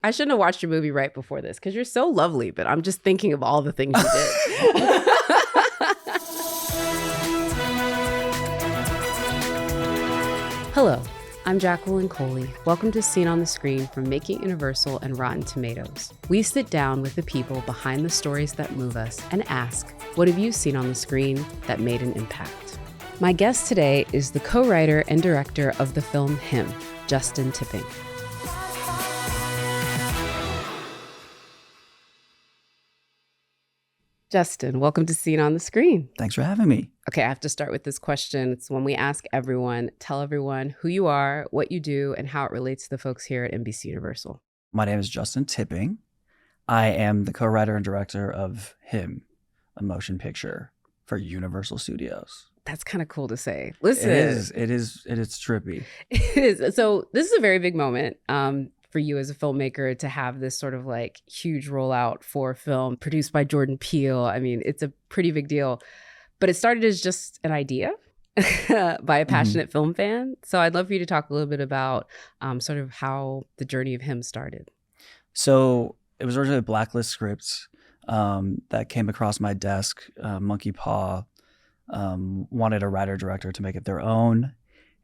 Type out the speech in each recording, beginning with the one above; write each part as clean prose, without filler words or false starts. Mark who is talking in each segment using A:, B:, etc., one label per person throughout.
A: I shouldn't have watched your movie right before this because you're so lovely, but I'm just thinking of all the things you did. Hello, I'm Jacqueline Coley. Welcome to Seen on the Screen from Making Universal and Rotten Tomatoes. We sit down with the people behind the stories that move us and ask, what have you seen on the screen that made an impact? My guest today is the co-writer and director of the film Him, Justin Tipping. Justin, welcome to Seen on the Screen.
B: Thanks for having me.
A: Okay, I have to start with this question. It's one we ask everyone. Tell everyone who you are, what you do, and how it relates to the folks here at NBC Universal.
B: My name is Justin Tipping. I am the co-writer and director of Him, a motion picture for Universal Studios.
A: That's kind of cool to say. Listen.
B: It is trippy.
A: It is. So this is a very big moment for you as a filmmaker to have this sort of like huge rollout for a film produced by Jordan Peele. I mean, it's a pretty big deal. But it started as just an idea by a passionate film fan. So I'd love for you to talk a little bit about sort of how the journey of Him started.
B: So it was originally a Blacklist script that came across my desk. Monkeypaw wanted a writer-director to make it their own.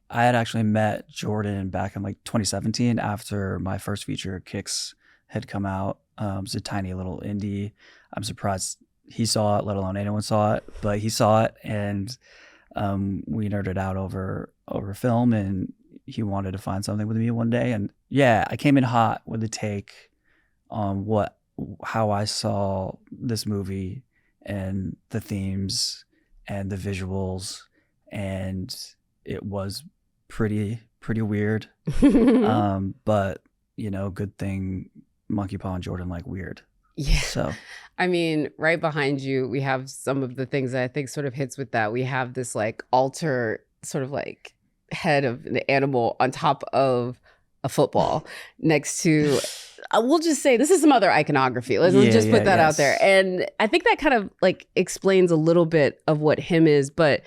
B: I had actually met Jordan back in like 2017 after my first feature, Kicks, had come out. It was a tiny little indie. I'm surprised he saw it, let alone anyone saw it, but he saw it, and we nerded out over film, and he wanted to find something with me one day. And yeah, I came in hot with a take on how I saw this movie and the themes and the visuals, and it was pretty weird. But you know, good thing Monkeypaw and Jordan like weird.
A: Yeah.
B: So
A: I mean, right behind you, we have some of the things that I think sort of hits with that. We have this like altar sort of like head of an animal on top of a football next to, we'll just say this is some other iconography. Let's just put that out there. And I think that kind of like explains a little bit of what Him is, but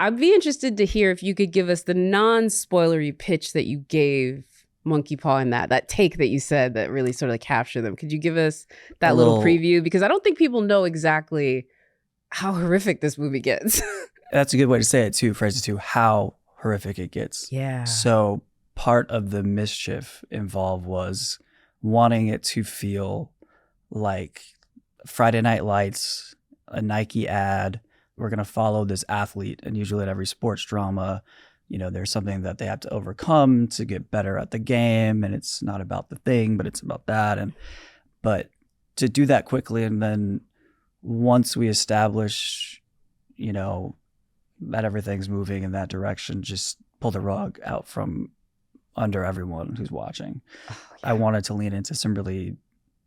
A: I'd be interested to hear if you could give us the non-spoilery pitch that you gave Monkeypaw in that take that you said that really sort of captured them. Could you give us that little preview? Because I don't think people know exactly how horrific this movie gets.
B: That's a good way to say it too, phrase it too, how horrific it gets.
A: Yeah.
B: So part of the mischief involved was wanting it to feel like Friday Night Lights, a Nike ad. We're going to follow this athlete, and usually at every sports drama, you know, there's something that they have to overcome to get better at the game, and it's not about the thing, but it's about that. But to do that quickly, and then once we establish, you know, that everything's moving in that direction, just pull the rug out from under everyone who's watching. Oh, yeah. I wanted to lean into some really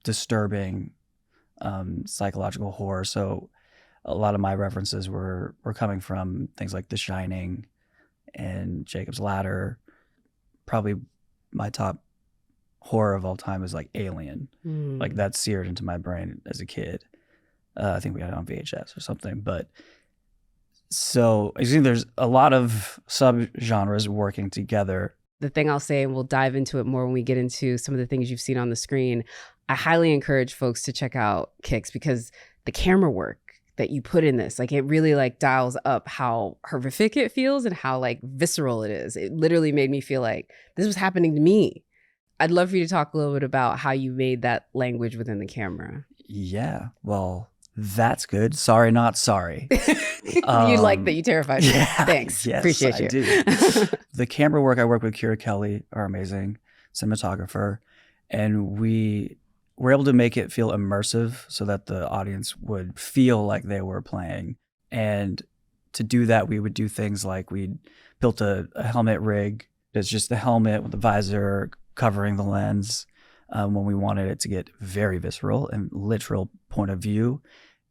B: disturbing psychological horror. So a lot of my references were coming from things like The Shining and Jacob's Ladder. Probably my top horror of all time is like Alien. Like that seared into my brain as a kid. I think we had it on VHS or something. But so you see, there's a lot of sub-genres working together.
A: The thing I'll say, and we'll dive into it more when we get into some of the things you've seen on the screen, I highly encourage folks to check out Kicks because the camera work that you put in this, like it really like dials up how horrific it feels and how like visceral it is. It literally made me feel like this was happening to me. I'd love for you to talk a little bit about how you made that language within the camera.
B: Yeah, well, that's good. Sorry, not sorry.
A: You like that you terrified me.
B: Yeah,
A: Thanks.
B: Yes,
A: appreciate you.
B: I do. The camera work, I work with Tyriq Coley, our amazing cinematographer, and we were able to make it feel immersive so that the audience would feel like they were playing. And to do that, we would do things like we built a helmet rig. It's just the helmet with the visor covering the lens when we wanted it to get very visceral and literal point of view.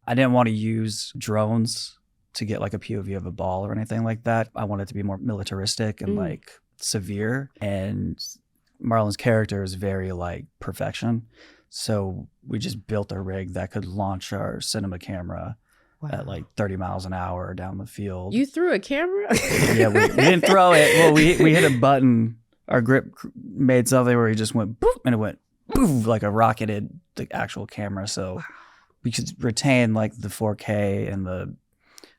B: I didn't want to use drones to get like a POV of a ball or anything like that. I wanted it to be more militaristic and like severe. And Marlon's character is very like perfection. So we just built a rig that could launch our cinema camera at like 30 miles an hour down the field.
A: You threw a camera?
B: Yeah, we didn't throw it. Well, we hit a button. Our grip made something where he just went boop, and it went boom, like a rocketed the actual camera. So we could retain like the 4K and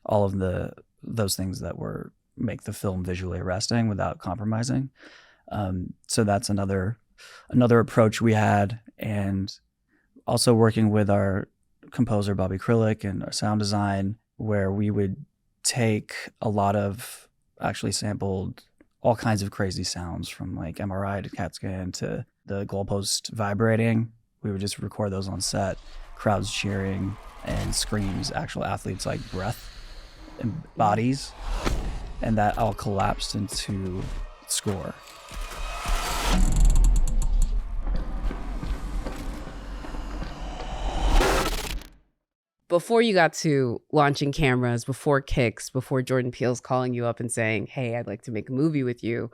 B: all of those things that were make the film visually arresting without compromising. So that's another approach we had, and also working with our composer Bobby Krillick and our sound design, where we would take a lot of actually sampled all kinds of crazy sounds from like MRI to CAT scan to the goalpost vibrating. We would just record those on set, crowds cheering and screams, actual athletes like breath and bodies, and that all collapsed into score.
A: Before you got to launching cameras, before Kicks, before Jordan Peele's calling you up and saying, hey, I'd like to make a movie with you,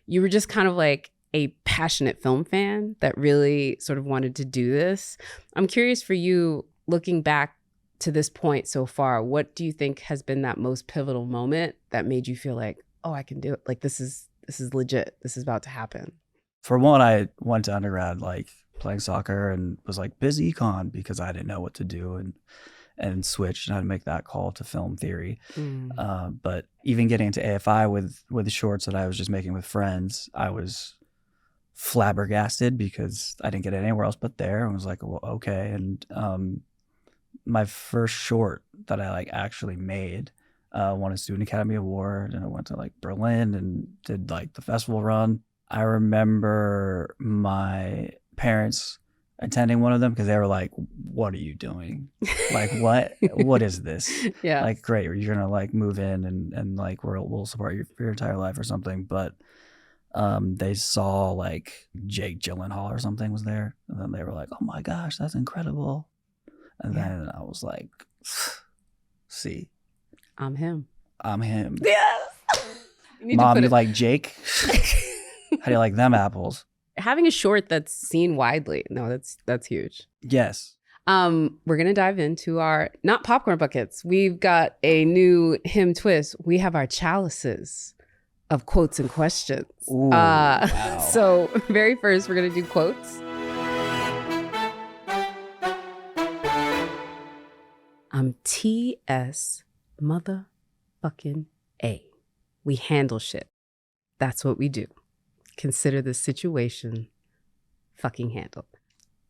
A: you were just kind of like a passionate film fan that really sort of wanted to do this. I'm curious for you, looking back to this point so far, what do you think has been that most pivotal moment that made you feel like, oh, I can do it? Like, this is legit. This is about to happen.
B: For one, I went to undergrad like playing soccer and was like busy econ because I didn't know what to do, and switched and had to make that call to film theory. But even getting into AFI with the shorts that I was just making with friends, I was flabbergasted because I didn't get it anywhere else but there. And was like, well, okay. And my first short that I like actually made won a Student Academy Award, and I went to like Berlin and did like the festival run. I remember my parents attending one of them because they were like, what are you doing? Like, what is this?
A: Yeah.
B: Like, great, you're gonna like move in and like we'll support you for your entire life or something. But they saw like Jake Gyllenhaal or something was there, and then they were like, oh my gosh, that's incredible. And then I was like, see,
A: I'm him.
B: Yeah. Mom, you like Jake? How do you like them apples?
A: Having a short that's seen widely. No, that's huge.
B: Yes.
A: We're gonna dive into our not popcorn buckets. We've got a new hymn twist. We have our chalices of quotes and questions.
B: Ooh, wow.
A: So very first, we're gonna do quotes. I'm TS motherfucking A. We handle shit. That's what we do. Consider the situation fucking handled.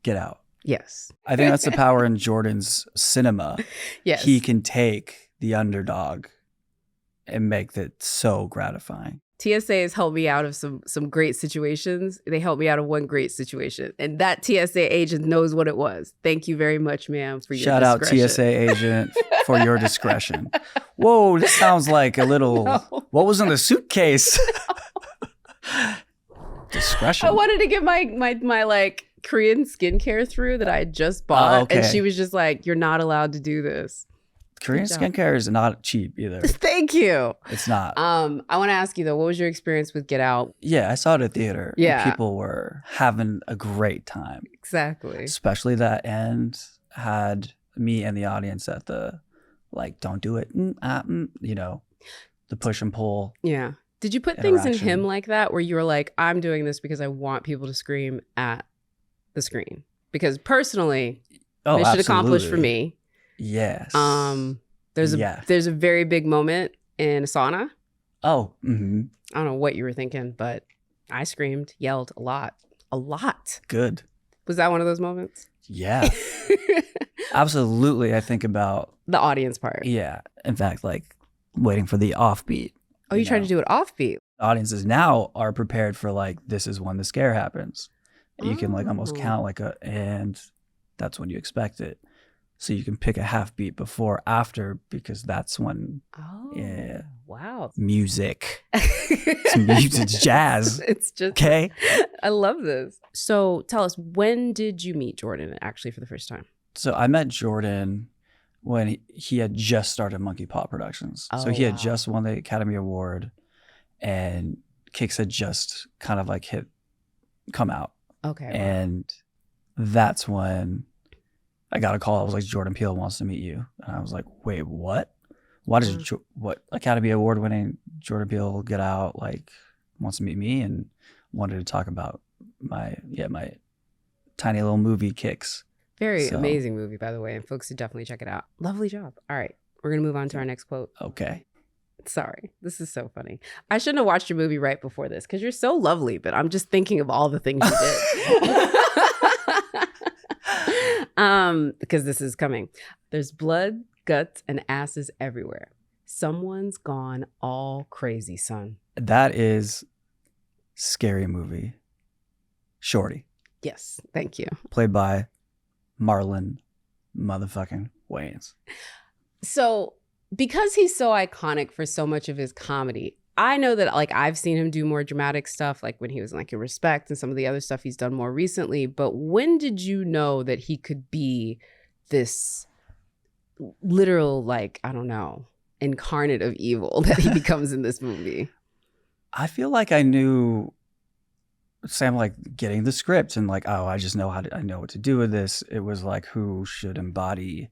B: Get out.
A: Yes.
B: I think that's the power in Jordan's cinema.
A: Yes.
B: He can take the underdog and make it so gratifying.
A: TSA has helped me out of some great situations. They helped me out of one great situation. And that TSA agent knows what it was. Thank you very much, ma'am, for your
B: Shout
A: discretion.
B: out TSA agent for your discretion. Whoa, this sounds like a little, what was in the suitcase? Discretion.
A: I wanted to get my like Korean skincare through that I had just bought.
B: okay.
A: And she was just like, you're not allowed to do this.
B: Korean skincare is not cheap either.
A: Thank you.
B: It's not.
A: I want to ask you though, what was your experience with Get Out?
B: Yeah, I saw it at theater.
A: Yeah.
B: And people were having a great time.
A: Exactly.
B: Especially that end had me and the audience at the, like, don't do it, you know, the push and pull.
A: Yeah. Did you put things in him like that where you were like, I'm doing this because I want people to scream at the screen? Because personally, mission accomplished for me.
B: Yes.
A: There's a very big moment in a sauna.
B: Oh. Mm-hmm.
A: I don't know what you were thinking, but I screamed, yelled a lot. A lot.
B: Good.
A: Was that one of those moments?
B: Yeah. Absolutely. I think about
A: the audience part.
B: Yeah. In fact, like waiting for the offbeat.
A: Oh, you tried to do it offbeat.
B: Audiences now are prepared for like, this is when the scare happens. You can like almost count like and that's when you expect it. So you can pick a half beat before, after, because that's when,
A: wow.
B: Music. It's jazz.
A: It's just,
B: okay.
A: I love this. So tell us, when did you meet Jordan actually for the first time?
B: So I met Jordan when he had just started Monkeypaw Productions. So he had just won the Academy Award, and Kicks had just kind of like come out.
A: Okay.
B: And that's when I got a call. I was like, Jordan Peele wants to meet you. And I was like, wait, what? Why does what Academy Award winning Jordan Peele Get Out like wants to meet me and wanted to talk about my tiny little movie kicks.
A: Very
B: So-
A: amazing movie, by the way, and folks should definitely check it out. Lovely job. All right, we're gonna move on to our next quote.
B: Okay.
A: Sorry, this is so funny. I shouldn't have watched your movie right before this because you're so lovely, but I'm just thinking of all the things you did. Because this is coming. There's blood, guts, and asses everywhere. Someone's gone all crazy, son.
B: That is Scary Movie. Shorty,
A: Yes, thank you.
B: played by Marlon motherfucking Wayans.
A: So, because he's so iconic for so much of his comedy, I know that like I've seen him do more dramatic stuff, like when he was in, like, in Respect and some of the other stuff he's done more recently. But when did you know that he could be this literal, like, I don't know, incarnate of evil that he becomes in this movie?
B: I feel like I knew Sam, like getting the script and like, oh, I just know I know what to do with this. It was like, who should embody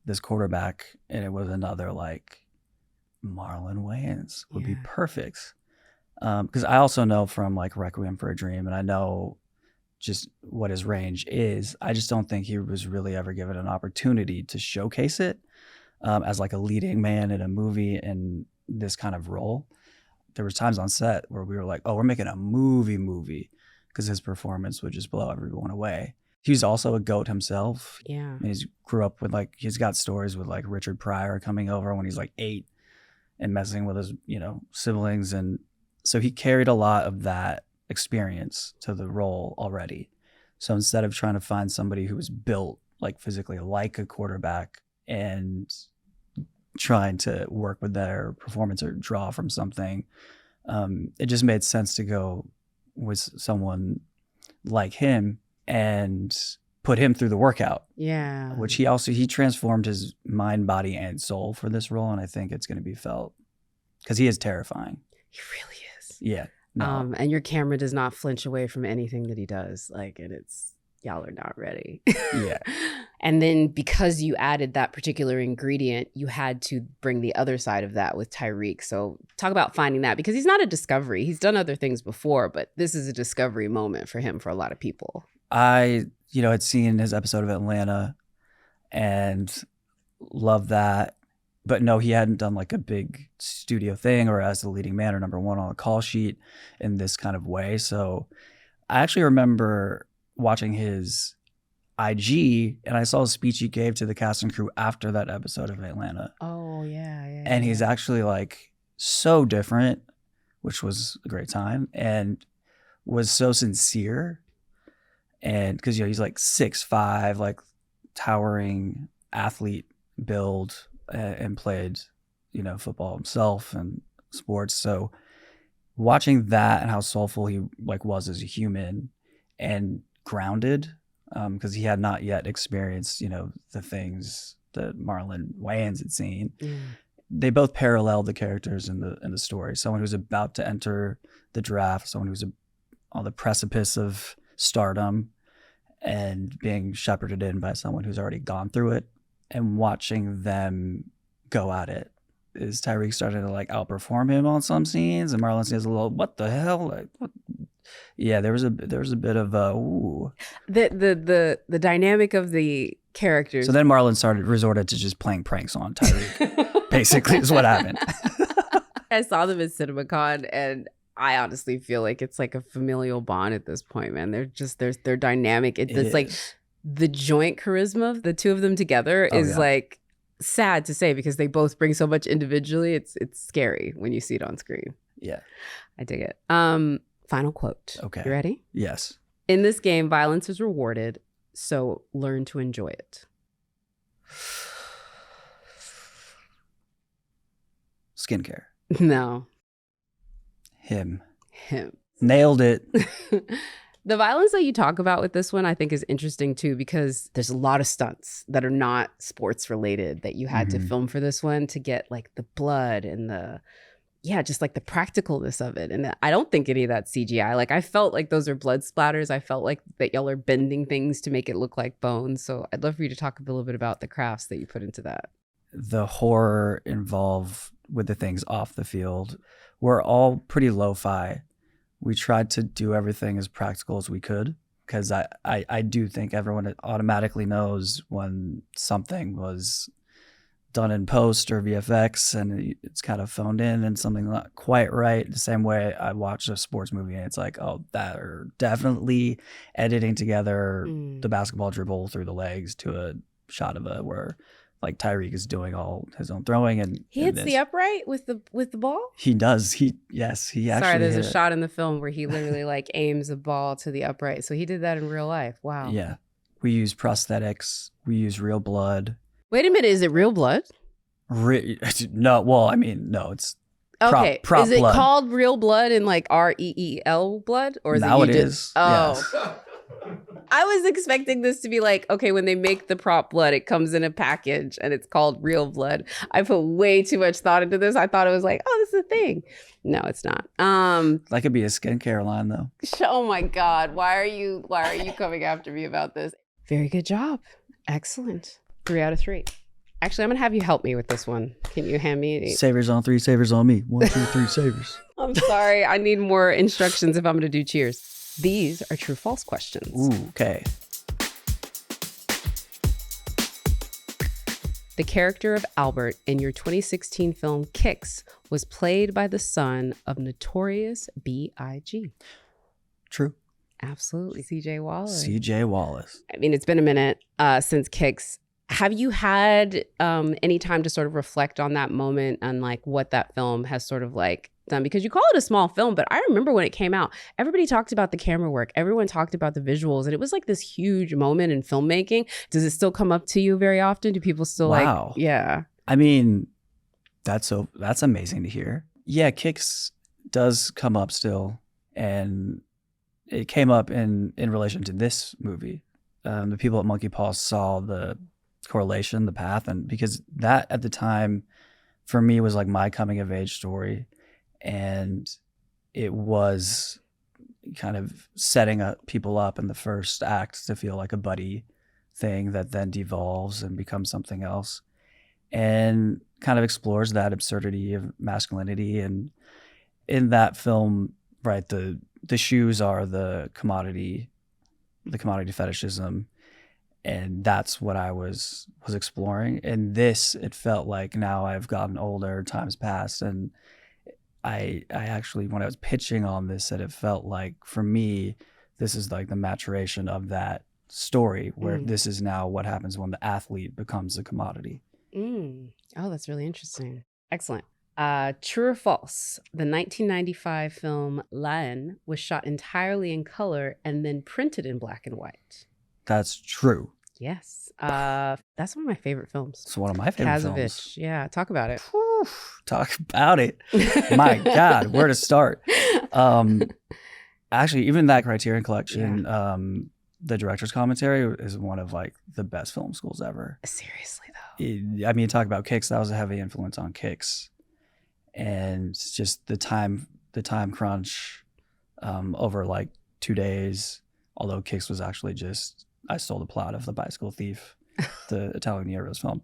B: this quarterback? And it was another like Marlon Wayans would be perfect. Because I also know from like Requiem for a Dream, and I know just what his range is. I just don't think he was really ever given an opportunity to showcase it as like a leading man in a movie in this kind of role. There was times on set where we were like, oh, we're making a movie because his performance would just blow everyone away. He's also a goat himself.
A: Yeah.
B: I mean, he grew up with like, he's got stories with like Richard Pryor coming over when he's like 8 and messing with his, siblings. And so he carried a lot of that experience to the role already. So instead of trying to find somebody who was built like physically like a quarterback and trying to work with their performance or draw from something, it just made sense to go with someone like him and put him through the workout.
A: Yeah.
B: Which he transformed his mind, body, and soul for this role, and I think it's going to be felt because he is terrifying.
A: He really is.
B: Yeah. No.
A: And your camera does not flinch away from anything that he does. Like, and it's, y'all are not ready.
B: Yeah.
A: And then because you added that particular ingredient, you had to bring the other side of that with Tyreek. So talk about finding that, because he's not a discovery. He's done other things before, but this is a discovery moment for him for a lot of people.
B: I, had seen his episode of Atlanta and loved that. But no, he hadn't done like a big studio thing or as the leading man or number one on a call sheet in this kind of way. So I actually remember watching his IG and I saw a speech he gave to the cast and crew after that episode of Atlanta.
A: Oh, yeah.
B: And he's actually like so different, which was a great time, and was so sincere. And because, he's like 6'5", like towering athlete build, and played, football himself and sports. So watching that and how soulful he like was as a human and grounded, because he had not yet experienced, the things that Marlon Wayans had seen.
A: Mm.
B: They both paralleled the characters in the story. Someone who's about to enter the draft, someone who's on the precipice of stardom and being shepherded in by someone who's already gone through it, and watching them go at it. Is Tyreek starting to like outperform him on some scenes, and Marlon says a little, what the hell? Like, what? Yeah, there was a bit of a ooh.
A: The dynamic of the characters.
B: So then Marlon resorted to just playing pranks on Tyreek. Basically, is what happened.
A: I saw them at CinemaCon, and I honestly feel like it's like a familial bond at this point, man. They're dynamic. It's like the joint charisma of the two of them together is like sad to say, because they both bring so much individually. It's scary when you see it on screen.
B: Yeah,
A: I dig it. Final quote.
B: Okay,
A: you ready?
B: Yes.
A: In this game, violence is rewarded, so learn to enjoy it.
B: Skincare.
A: No.
B: Him.
A: Nailed
B: it.
A: The violence that you talk about with this one, I think, is interesting too, because there's a lot of stunts that are not sports related that you had to film for this one to get like the blood and just like the practicalness of it. And I don't think any of that CGI. Like, I felt like those are blood splatters. I felt like that y'all are bending things to make it look like bones. So I'd love for you to talk a little bit about the crafts that you put into that.
B: The horror involved with the things off the field were all pretty lo-fi. We tried to do everything as practical as we could. because I do think everyone automatically knows when something was done in post or VFX and it's kind of phoned in and something not quite right. The same way I watch a sports movie and it's like, oh, that are definitely editing together the basketball dribble through the legs to a shot of where like Tyreek is doing all his own throwing and
A: he hits the upright with the ball.
B: He does. He actually.
A: Sorry, there's a shot in the film where he literally like aims a ball to the upright. So he did that in real life. Wow.
B: Yeah, we use prosthetics. We use real blood.
A: Wait a minute, is it real blood?
B: No, well, I mean, no, it's
A: okay.
B: prop
A: is it
B: blood.
A: called real blood in like REEL blood, or is
B: now
A: it?
B: It is.
A: Oh,
B: yes.
A: I was expecting this to be like, okay, when they make the prop blood, it comes in a package and it's called real blood. I put way too much thought into this. I thought it was like, oh, this is a thing. No, it's not.
B: That could be a skincare line, though.
A: Oh my God, why are you coming after me about this? Very good job. Excellent. 3 out of 3. Actually, I'm going to have you help me with this one. Can you hand me?
B: Savers on 3, savers on me. 1, 2, 3, savers.
A: I'm sorry. I need more instructions if I'm going to do cheers. These are true false questions.
B: Ooh, okay.
A: The character of Albert in your 2016 film Kicks was played by the son of Notorious B.I.G.
B: True.
A: Absolutely. C.J. Wallace.
B: C.J. Wallace.
A: I mean, it's been a minute since Kicks. Have you had any time to sort of reflect on that moment and like what that film has sort of like done? Because you call it a small film, but I remember when it came out, everybody talked about the camera work. Everyone talked about the visuals, and it was like this huge moment in filmmaking. Does it still come up to you very often? Do people still like, yeah.
B: I mean, that's amazing to hear. Yeah, Kicks does come up still, and it came up in relation to this movie. The people at Monkeypaw saw the correlation, the path, and because that at the time for me was like my coming of age story, and it was kind of setting people up in the first act to feel like a buddy thing that then devolves and becomes something else, and kind of explores that absurdity of masculinity. And in that film, right, the shoes are the commodity fetishism. And that's what I was exploring. And this, it felt like now I've gotten older, time's passed. And I actually, when I was pitching on this, said it felt like for me, this is like the maturation of that story where this is now what happens when the athlete becomes a commodity.
A: Oh, that's really interesting. Excellent. True or false? The 1995 film Laen was shot entirely in color and then printed in black and white.
B: That's true.
A: Yes. That's one of my favorite films.
B: It's one of my favorite
A: Kazovich.
B: films.
A: Yeah. Talk about it.
B: Whew, talk about it. My God, where to start? Actually, even that Criterion Collection, the director's commentary is one of like the best film schools ever.
A: Seriously though.
B: I mean, talk about Kicks. That was a heavy influence on Kicks. And just the time crunch over like 2 days. Although Kicks was actually just, I stole the plot of The Bicycle Thief, the Italian Nero film.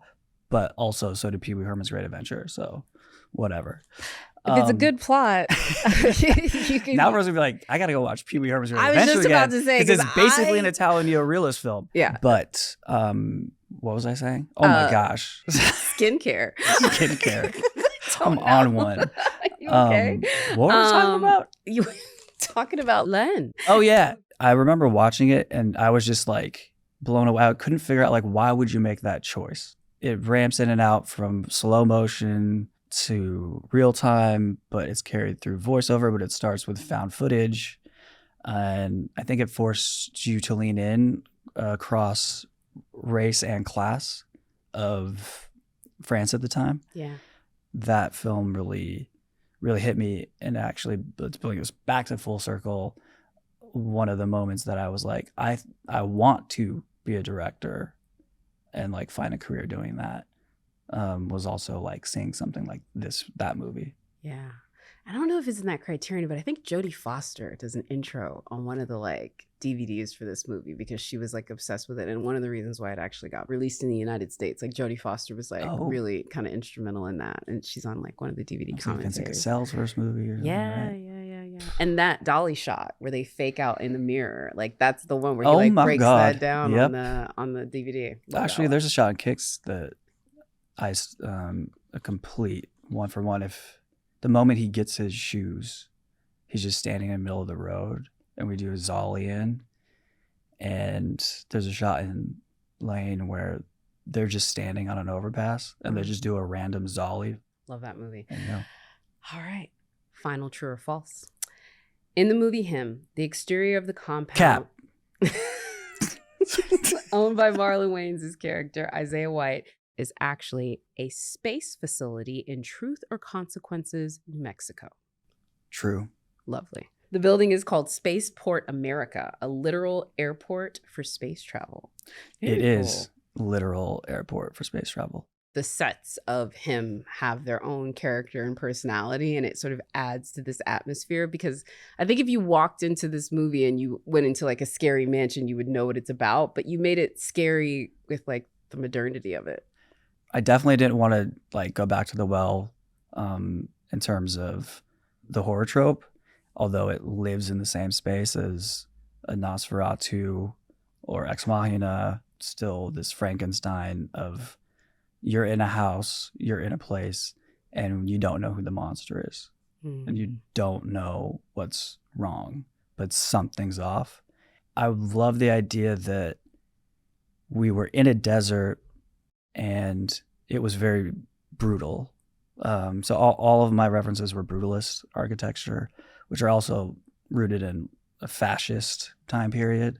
B: But also, so did Pee Wee Herman's Great Adventure. So, whatever.
A: If it's a good plot,
B: you can... Now we're going to be like, I got to go watch Pee Wee Herman's Great Adventure
A: I was just about to say.
B: Because it's basically an Italian neo-realist film.
A: Yeah.
B: But, what was I saying? Oh my gosh.
A: Skincare.
B: Skincare. I'm on one.
A: You okay?
B: What were we talking about?
A: You were talking about Len.
B: Oh, yeah. I remember watching it and I was just like blown away. I couldn't figure out like, why would you make that choice? It ramps in and out from slow motion to real time, but it's carried through voiceover, but it starts with found footage. And I think it forced you to lean in across race and class of France at the time.
A: Yeah.
B: That film really, really hit me. And actually, let's bring us back to full circle. One of the moments that I was like, I want to be a director and like find a career doing that was also like seeing something like that movie.
A: Yeah. I don't know if it's in that Criterion, but I think Jodie Foster does an intro on one of the like DVDs for this movie because she was like obsessed with it. And one of the reasons why it actually got released in the United States, like Jodie Foster was like really kind of instrumental in that. And she's on like one of the DVD commentaries.
B: Vincent Cassel's first movie or something,
A: yeah,
B: right?
A: yeah. Yeah. And that dolly shot where they fake out in the mirror, like that's the one where he
B: Oh
A: like
B: my
A: breaks
B: God.
A: that down
B: Yep.
A: on the DVD. Love
B: Actually,
A: that
B: there's a shot in Kicks that a complete one for one. If the moment he gets his shoes, he's just standing in the middle of the road, and we do a zolly in, and there's a shot in Lane where they're just standing on an overpass, and they just do a random zolly.
A: Love that movie.
B: And, you know,
A: All right. Final true or false. In the movie Him, the exterior of the compound
B: Cap.
A: owned by Marlon Wayans' character, Isaiah White, is actually a space facility in Truth or Consequences, New Mexico.
B: True.
A: Lovely. The building is called Spaceport America, a literal airport for space travel.
B: It is literal airport for space travel.
A: The sets of Him have their own character and personality, and it sort of adds to this atmosphere, because I think if you walked into this movie and you went into like a scary mansion, you would know what it's about, but you made it scary with like the modernity of it.
B: I definitely didn't want to like go back to the well in terms of the horror trope, although it lives in the same space as a Nosferatu or Ex Machina, still this Frankenstein of you're in a house, you're in a place, and you don't know who the monster is. And you don't know what's wrong, but something's off. I love the idea that we were in a desert and it was very brutal. So all of my references were brutalist architecture, which are also rooted in a fascist time period.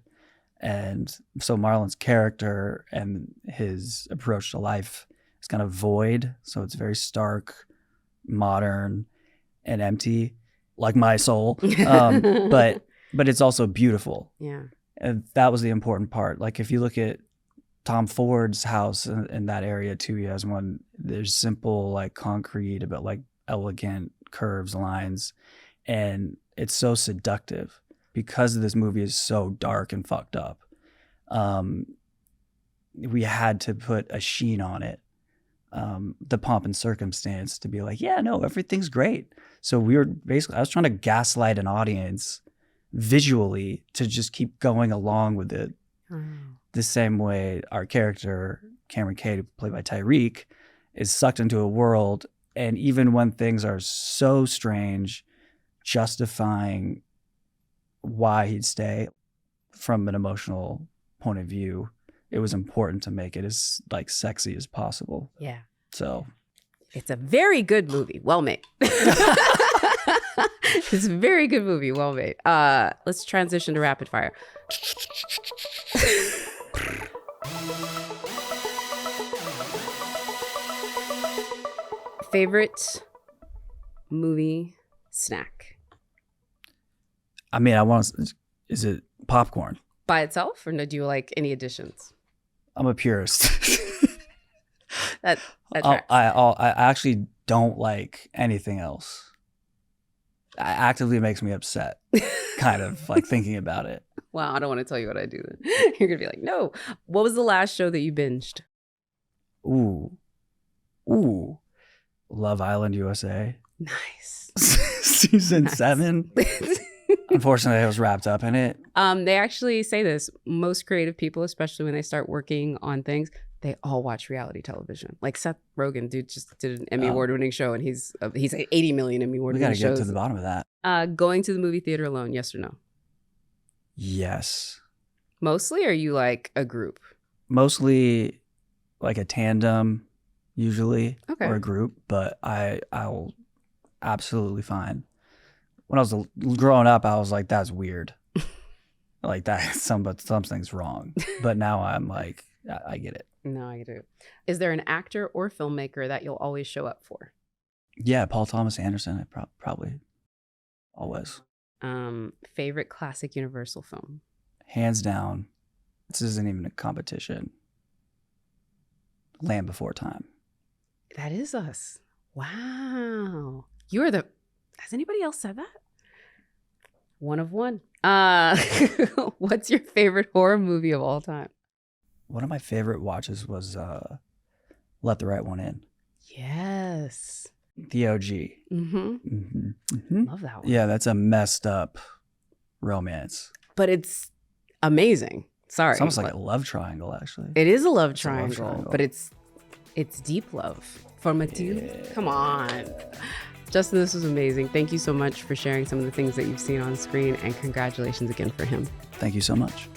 B: And so Marlon's character and his approach to life is kind of void. So it's very stark, modern, and empty, like my soul. But it's also beautiful.
A: Yeah.
B: And that was the important part. Like if you look at Tom Ford's house in that area too, he has one, there's simple like concrete, but like elegant curves, lines. And it's so seductive because this movie is so dark and fucked up. We had to put a sheen on it, the pomp and circumstance, to be like, yeah, no, everything's great. So we were basically, I was trying to gaslight an audience visually to just keep going along with it. The same way our character, Cameron Cade, played by Tyreek, is sucked into a world. And even when things are so strange, justifying why he'd stay from an emotional point of view, it was important to make it as like sexy as possible.
A: Yeah.
B: So
A: it's a very good movie. Well made. It's a very good movie. Well made. Let's transition to rapid fire. Favorite movie snack?
B: I mean, is it popcorn?
A: By itself, or do you like any additions?
B: I'm a purist.
A: That
B: I actually don't like anything else. It actively makes me upset, kind of like thinking about it.
A: Wow, I don't want to tell you what I do then. You're going to be like, no. What was the last show that you binged?
B: Ooh. Love Island USA.
A: Nice.
B: Season 7. Unfortunately, I was wrapped up in it.
A: They actually say this. Most creative people, especially when they start working on things, they all watch reality television. Like Seth Rogen, dude, just did an Emmy award-winning show, and he's at 80 million Emmy award-winning shows.
B: We got to get to the bottom of that.
A: Going to the movie theater alone, yes or no?
B: Yes.
A: Mostly, or are you like a group?
B: Mostly like a tandem, usually,
A: okay,
B: or a group, but I'll absolutely fine. When I was growing up, I was like, that's weird. Like that, something's wrong. But now I'm like, I get it.
A: No, I get it. Is there an actor or filmmaker that you'll always show up for?
B: Yeah, Paul Thomas Anderson, probably always.
A: Favorite classic Universal film?
B: Hands down, this isn't even a competition. Land Before Time.
A: That is us. Wow. You are the... Has anybody else said that? One of one. What's your favorite horror movie of all time?
B: One of my favorite watches was Let the Right One In.
A: Yes.
B: The OG.
A: Love that one.
B: Yeah, that's a messed up romance.
A: But it's amazing. Sorry.
B: It's almost like a love triangle, actually.
A: It is a love triangle, but it's deep love. Formative. Yeah. Come on. Justin, this was amazing. Thank you so much for sharing some of the things that you've seen on screen, and congratulations again for him.
B: Thank you so much.